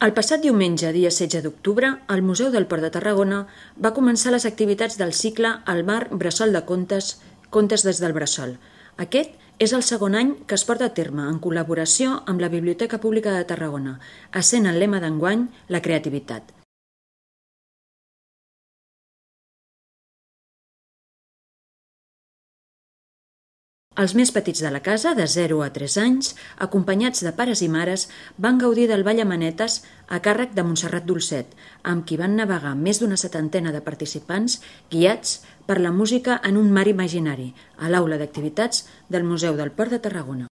El passat diumenge, dia 16 d'octubre, el Museu del Port de Tarragona va començar les activitats del cicle El Mar Bressol de Contes, Contes des del Bressol. Aquest és el segon any que es porta a terme en col·laboració amb la Biblioteca Pública de Tarragona, essent el lema d'enguany la creativitat. Els més petits de la casa, de 0 a 3 anys, acompanyats de pares i mares, van gaudir del ball a manetes a càrrec de Montserrat Dolcet, amb qui van navegar més d'una 70 de participants guiats per la música en un mar imaginari, a l'aula d'activitats del Museu del Port de Tarragona.